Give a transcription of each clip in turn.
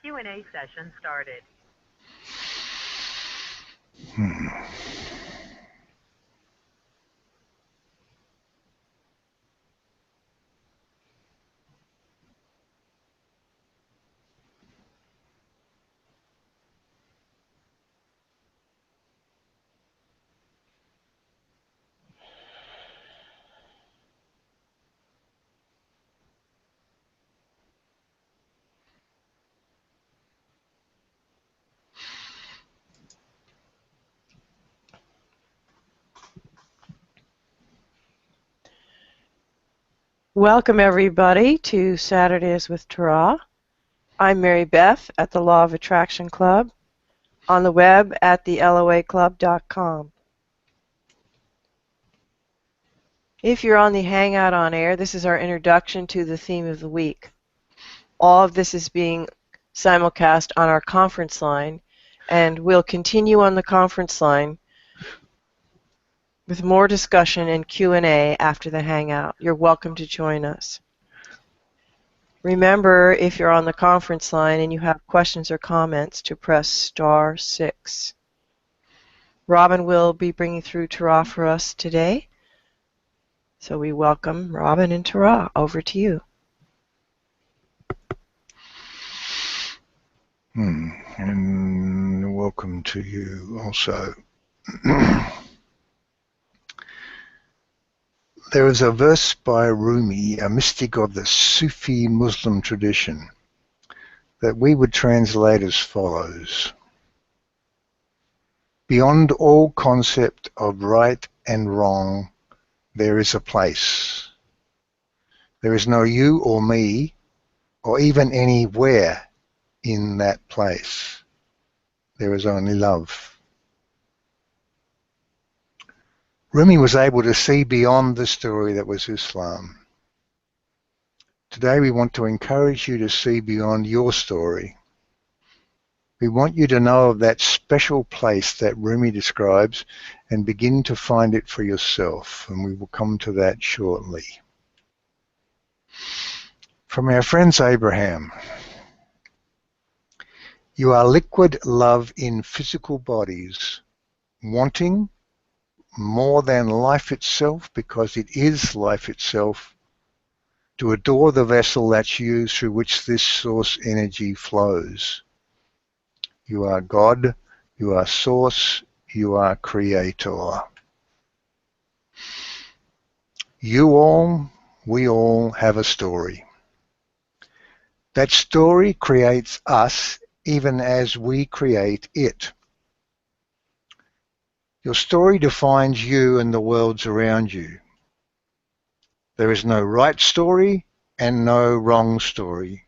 Q&A session started. Welcome everybody to Saturdays with Terah. I'm Mary Beth at the Law of Attraction Club, on the web at theloaclub.com. If you're on the Hangout on air, this is our introduction to the theme of the week. All of this is being simulcast on our conference line, and we'll continue on the conference line with more discussion and Q&A after the Hangout. You're welcome to join us. Remember, if you're on the conference line and you have questions or comments, to press *6. Robin will be bringing through Terah for us today. So we welcome Robin and Terah. Over to you. And welcome to you also. There is a verse by Rumi, a mystic of the Sufi Muslim tradition, that we would translate as follows. Beyond all concept of right and wrong, there is a place. There is no you or me, or even anywhere in that place. There is only love. Rumi was able to see beyond the story that was Islam. Today we want to encourage you to see beyond your story. We want you to know of that special place that Rumi describes and begin to find it for yourself, and we will come to that shortly. From our friends Abraham. You are liquid love in physical bodies, wanting more than life itself, because it is life itself, to adore the vessel that's used through which this source energy flows. You are God, you are source, you are creator. You all, we all have a story. That story creates us even as we create it. Your story defines you and the worlds around you. There is no right story and no wrong story.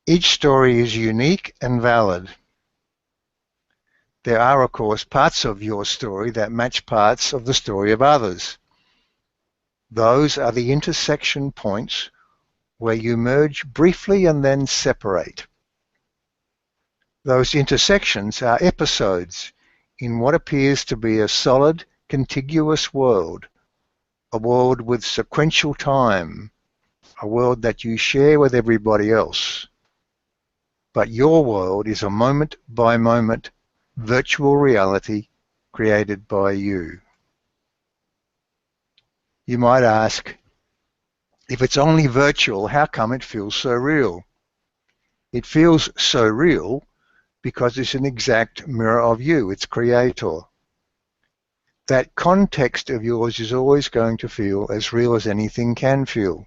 Each story is unique and valid. There are, of course, parts of your story that match parts of the story of others. Those are the intersection points where you merge briefly and then separate. Those intersections are episodes in what appears to be a solid, contiguous world, a world with sequential time, a world that you share with everybody else. But your world is a moment-by-moment virtual reality created by you. You might ask, if it's only virtual, how come it feels so real? It feels so real because it's an exact mirror of you, its creator. That context of yours is always going to feel as real as anything can feel.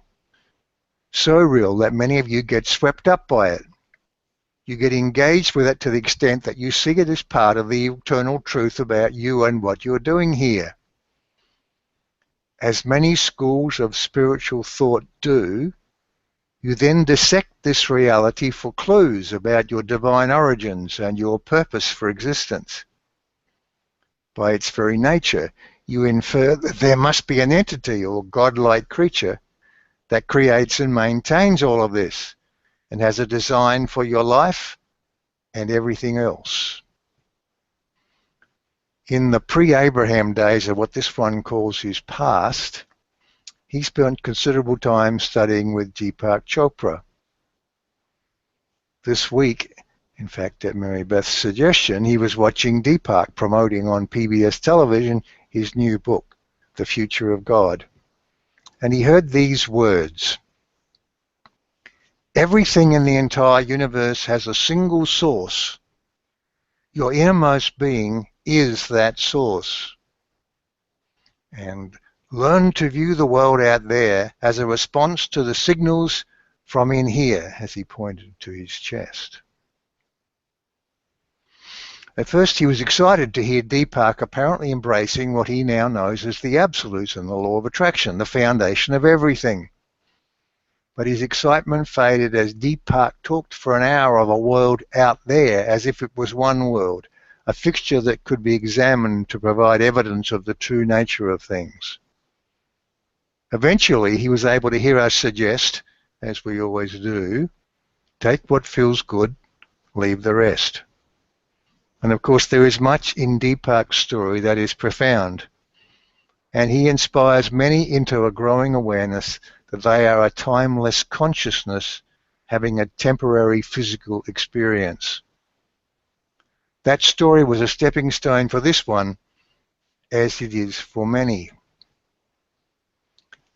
So real that many of you get swept up by it. You get engaged with it to the extent that you see it as part of the eternal truth about you and what you're doing here. As many schools of spiritual thought do, you then dissect this reality for clues about your divine origins and your purpose for existence. By its very nature, you infer that there must be an entity or godlike creature that creates and maintains all of this and has a design for your life and everything else. In the pre-Abraham days of what this one calls his past, he spent considerable time studying with Deepak Chopra. This week, in fact, at Mary Beth's suggestion, he was watching Deepak promoting on PBS television his new book, The Future of God. And he heard these words: everything in the entire universe has a single source. Your innermost being is that source. And learn to view the world out there as a response to the signals from in here, as he pointed to his chest. At first he was excited to hear Deepak apparently embracing what he now knows as the absolute and the law of attraction, the foundation of everything. But his excitement faded as Deepak talked for an hour of a world out there as if it was one world, a fixture that could be examined to provide evidence of the true nature of things. Eventually, he was able to hear us suggest, as we always do, take what feels good, leave the rest. And of course, there is much in Deepak's story that is profound, and he inspires many into a growing awareness that they are a timeless consciousness having a temporary physical experience. That story was a stepping stone for this one, as it is for many.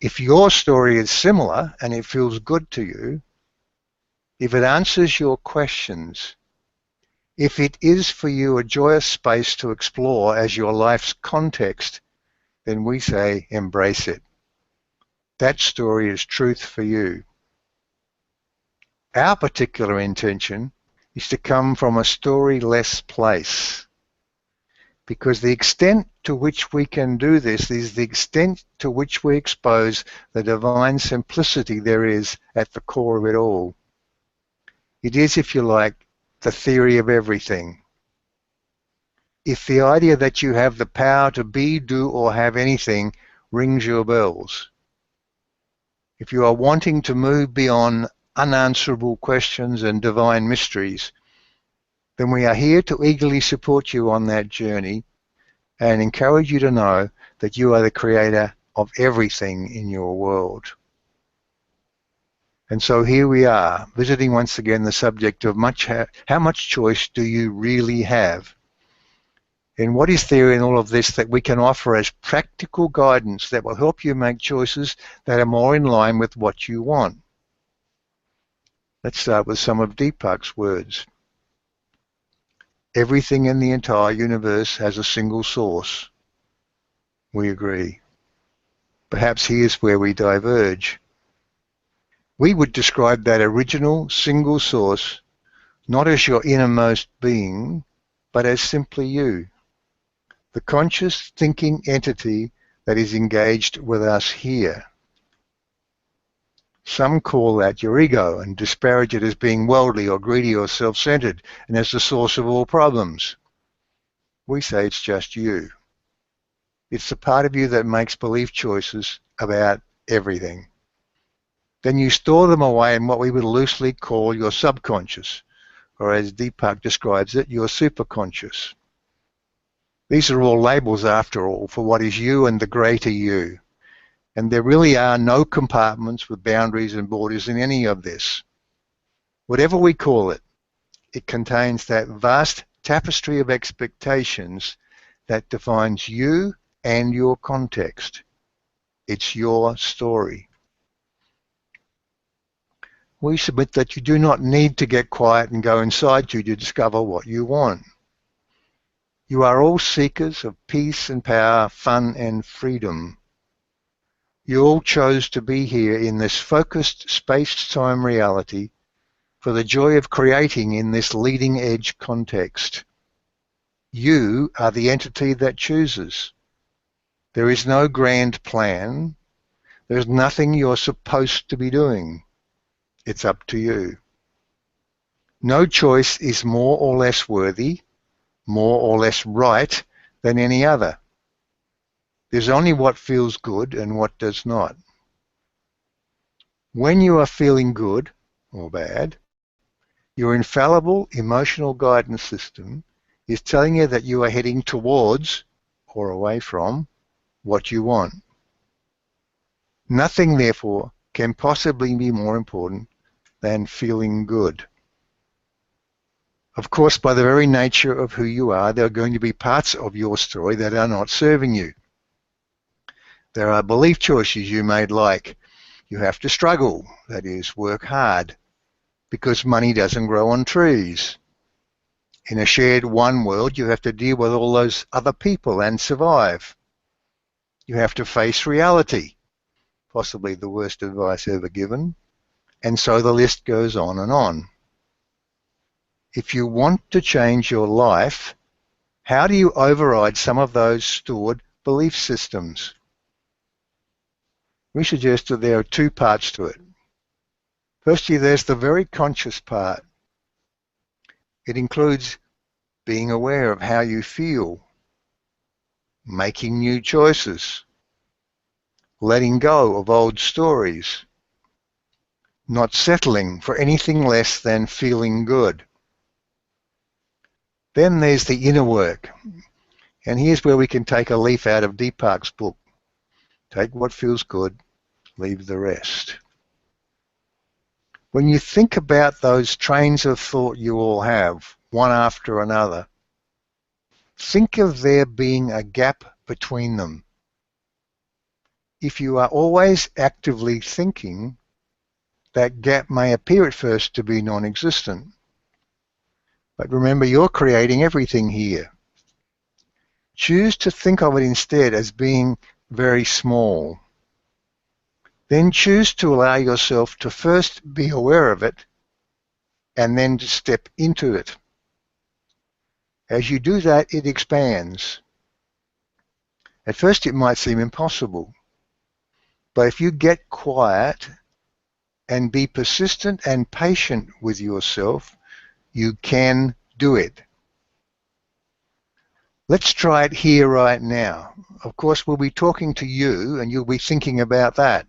If your story is similar and it feels good to you, if it answers your questions, if it is for you a joyous space to explore as your life's context, then we say embrace it. That story is truth for you. Our particular intention is to come from a story-less place, because the extent to which we can do this is the extent to which we expose the divine simplicity there is at the core of it all. It is, if you like, the theory of everything. If the idea that you have the power to be, do, or have anything rings your bells, if you are wanting to move beyond unanswerable questions and divine mysteries, then we are here to eagerly support you on that journey and encourage you to know that you are the creator of everything in your world. And so here we are, visiting once again the subject of how much choice do you really have? And what is there in all of this that we can offer as practical guidance that will help you make choices that are more in line with what you want? Let's start with some of Deepak's words. Everything in the entire universe has a single source. We agree. Perhaps here's where we diverge. We would describe that original single source not as your innermost being, but as simply you, the conscious thinking entity that is engaged with us here. Some call that your ego and disparage it as being worldly or greedy or self-centered and as the source of all problems. We say it's just you. It's the part of you that makes belief choices about everything. Then you store them away in what we would loosely call your subconscious, or as Deepak describes it, your superconscious. These are all labels, after all, for what is you and the greater you. And there really are no compartments with boundaries and borders in any of this. Whatever we call it, it contains that vast tapestry of expectations that defines you and your context. It's your story. We submit that you do not need to get quiet and go inside you to discover what you want. You are all seekers of peace and power, fun and freedom. You all chose to be here in this focused space-time reality for the joy of creating in this leading-edge context. You are the entity that chooses. There is no grand plan. There's nothing you're supposed to be doing. It's up to you. No choice is more or less worthy, more or less right than any other. There's only what feels good and what does not. When you are feeling good or bad, your infallible emotional guidance system is telling you that you are heading towards or away from what you want. Nothing, therefore, can possibly be more important than feeling good. Of course, by the very nature of who you are, there are going to be parts of your story that are not serving you. There are belief choices you made, like you have to struggle, that is, work hard, because money doesn't grow on trees. In a shared one world, you have to deal with all those other people and survive. You have to face reality, possibly the worst advice ever given, and so the list goes on and on. If you want to change your life, how do you override some of those stored belief systems? We suggest that there are two parts to it. Firstly, there's the very conscious part. It includes being aware of how you feel, making new choices, letting go of old stories, not settling for anything less than feeling good. Then there's the inner work, and here's where we can take a leaf out of Deepak's book. Take what feels good, leave the rest. When you think about those trains of thought you all have, one after another, think of there being a gap between them. If you are always actively thinking, that gap may appear at first to be non-existent. But remember, you're creating everything here. Choose to think of it instead as being very small. Then choose to allow yourself to first be aware of it and then to step into it. As you do that, it expands. At first it might seem impossible, but if you get quiet and be persistent and patient with yourself, you can do it. Let's try it here right now. Of course, we'll be talking to you and you'll be thinking about that.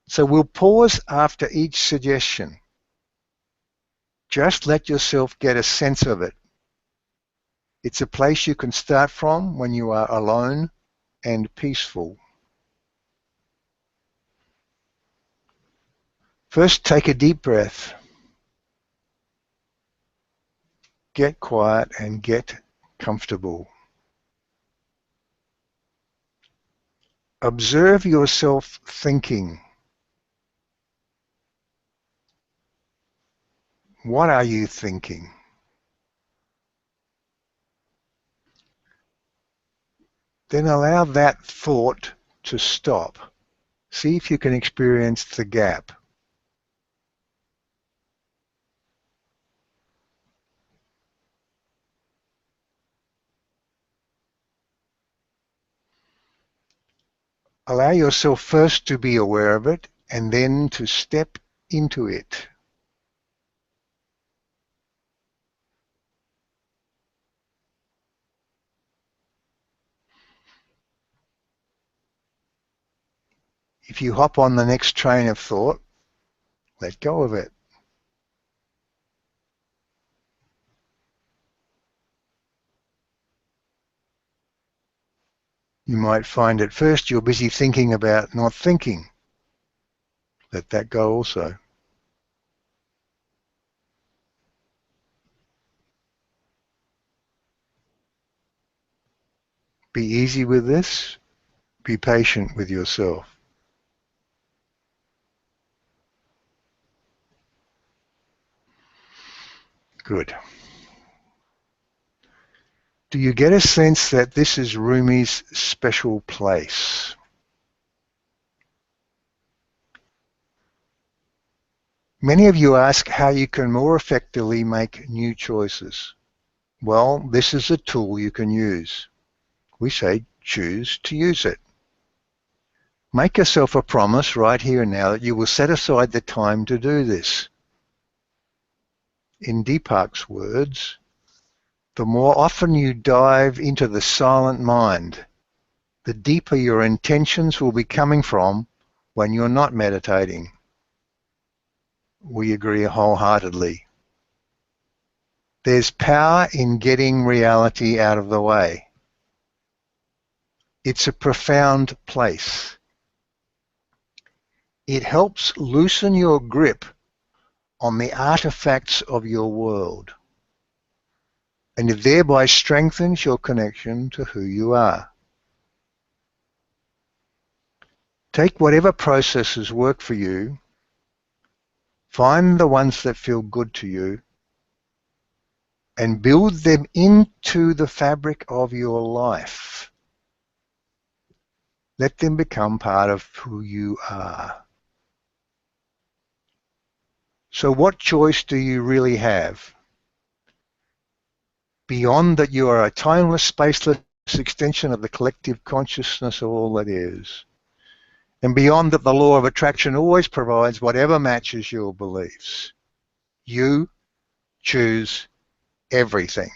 So we'll pause after each suggestion. Just let yourself get a sense of it. It's a place you can start from when you are alone and peaceful. First, take a deep breath. Get quiet and get comfortable. Observe yourself thinking. What are you thinking? Then allow that thought to stop. See if you can experience the gap. Allow yourself first to be aware of it and then to step into it. If you hop on the next train of thought, let go of it. You might find at first you're busy thinking about not thinking. Let that go also. Be easy with this. Be patient with yourself. Good. Do you get a sense that this is Rumi's special place? Many of you ask how you can more effectively make new choices. Well, this is a tool you can use. We say choose to use it. Make yourself a promise right here and now that you will set aside the time to do this. In Deepak's words, the more often you dive into the silent mind, the deeper your intentions will be coming from when you're not meditating. We agree wholeheartedly. There's power in getting reality out of the way. It's a profound place. It helps loosen your grip on the artifacts of your world. and it thereby strengthens your connection to who you are. Take whatever processes work for you, find the ones that feel good to you, and build them into the fabric of your life. Let them become part of who you are. So what choice do you really have? Beyond that you are a timeless, spaceless extension of the collective consciousness of all that is. And beyond that the law of attraction always provides whatever matches your beliefs. You choose everything.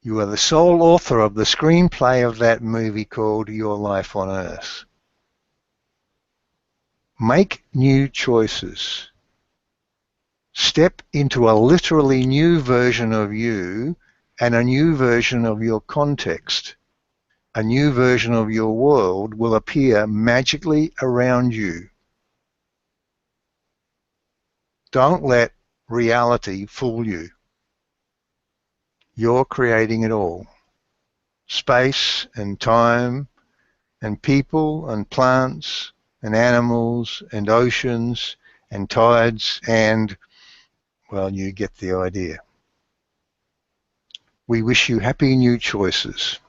You are the sole author of the screenplay of that movie called Your Life on Earth. Make new choices. Step into a literally new version of you and a new version of your context. A new version of your world will appear magically around you. Don't let reality fool you. You're creating it all. Space and time and people and plants and animals and oceans and tides and, well, you get the idea. We wish you happy new choices.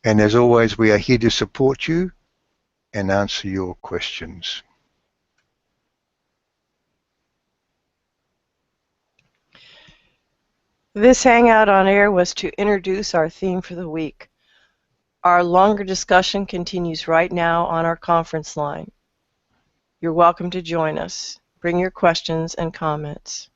And as always, we are here to support you and answer your questions. This hangout on air was to introduce our theme for the week. Our longer discussion continues right now on our conference line. You're welcome to join us. Bring your questions and comments.